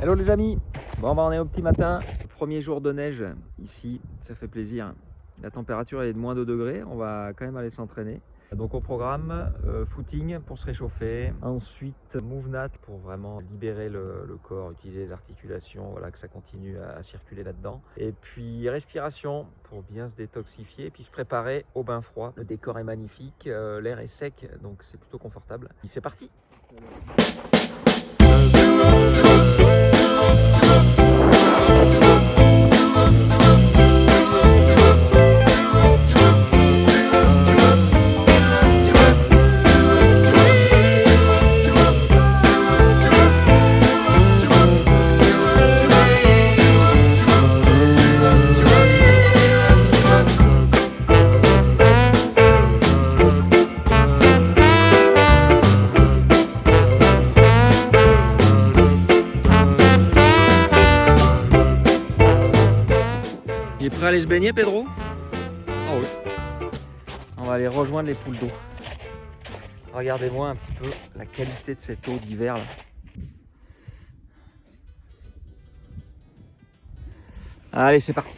Hello les amis, bon on est au petit matin, premier jour de neige ici, ça fait plaisir. La température est de moins 2 degrés, on va quand même aller s'entraîner. Donc au programme, footing pour se réchauffer, ensuite MoveNat pour vraiment libérer le corps, utiliser les articulations, voilà, que ça continue à circuler là-dedans. Et puis respiration pour bien se détoxifier, puis se préparer au bain froid. Le décor est magnifique, l'air est sec, donc c'est plutôt confortable. Et c'est parti! Il est prêt à aller se baigner, Pedro? Ah oui. On va aller rejoindre les poules d'eau. Regardez-moi un petit peu la qualité de cette eau d'hiver là. Allez, c'est parti.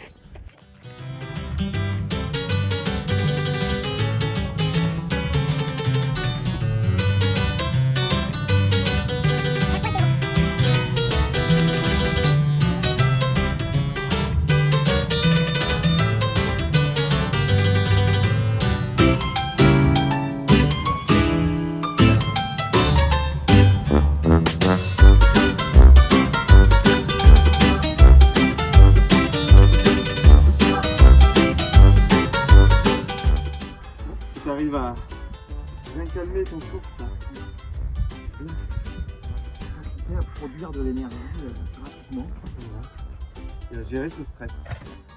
Tu arrives à bien calmer ton souffle et à produire de l'énergie rapidement et à gérer ce stress.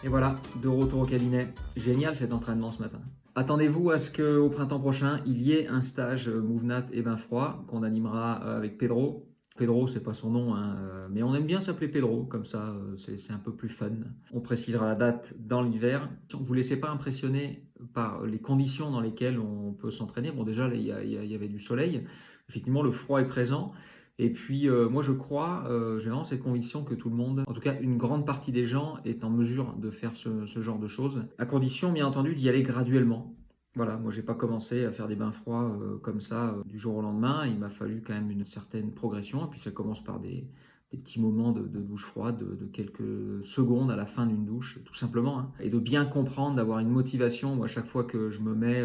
Et voilà, de retour au cabinet. Génial cet entraînement ce matin. Attendez-vous à ce qu'au printemps prochain, il y ait un stage MoveNat et bain froid qu'on animera avec Pedro. Pedro, c'est pas son nom, hein, mais on aime bien s'appeler Pedro, comme ça c'est un peu plus fun. On précisera la date dans l'hiver. Ne vous laissez pas impressionner par les conditions dans lesquelles on peut s'entraîner. Bon, déjà, il y avait du soleil. Effectivement, le froid est présent. Et puis, moi, je crois, j'ai vraiment cette conviction que tout le monde, en tout cas une grande partie des gens, est en mesure de faire ce genre de choses, à condition, bien entendu, d'y aller graduellement. Voilà, moi, j'ai pas commencé à faire des bains froids comme ça du jour au lendemain. Il m'a fallu quand même une certaine progression. Et puis, ça commence par des petits moments de douche froide, de quelques secondes à la fin d'une douche, tout simplement. Hein. Et de bien comprendre, d'avoir une motivation. Moi, à chaque fois que je me mets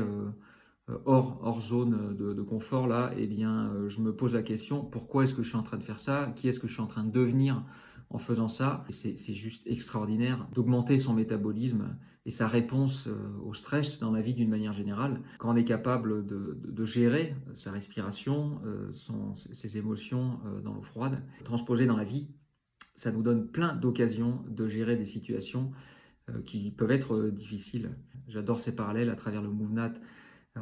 hors zone de confort, là, eh bien, je me pose la question, pourquoi est-ce que je suis en train de faire ça? Qui est-ce que je suis en train de devenir en faisant ça? C'est juste extraordinaire d'augmenter son métabolisme et sa réponse au stress dans la vie d'une manière générale. Quand on est capable de gérer sa respiration, ses émotions dans l'eau froide, transposer dans la vie, ça nous donne plein d'occasions de gérer des situations qui peuvent être difficiles. J'adore ces parallèles à travers le MoveNat.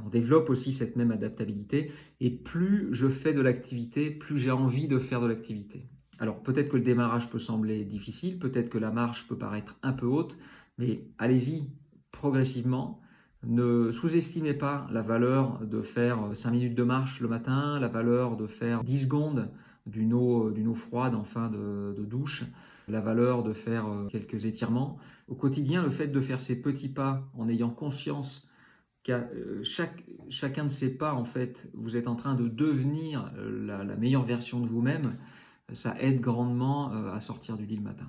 On développe aussi cette même adaptabilité et plus je fais de l'activité, plus j'ai envie de faire de l'activité. Alors peut-être que le démarrage peut sembler difficile, peut-être que la marche peut paraître un peu haute, mais allez-y progressivement. Ne sous-estimez pas la valeur de faire 5 minutes de marche le matin, la valeur de faire 10 secondes d'une eau froide en fin de douche, la valeur de faire quelques étirements. Au quotidien, le fait de faire ces petits pas en ayant conscience chacun de ces pas, en fait, vous êtes en train de devenir la meilleure version de vous-même, ça aide grandement à sortir du lit le matin.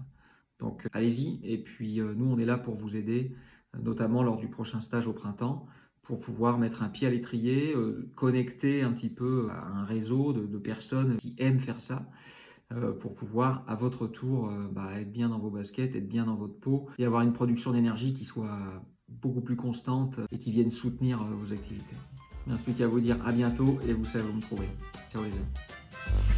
Donc allez-y, et puis nous on est là pour vous aider, notamment lors du prochain stage au printemps, pour pouvoir mettre un pied à l'étrier, connecter un petit peu à un réseau de personnes qui aiment faire ça, pour pouvoir à votre tour être bien dans vos baskets, être bien dans votre peau et avoir une production d'énergie qui soit beaucoup plus constante et qui vienne soutenir vos activités. Il ne reste plus qu'à vous dire à bientôt et vous savez où me trouver. Ciao les amis.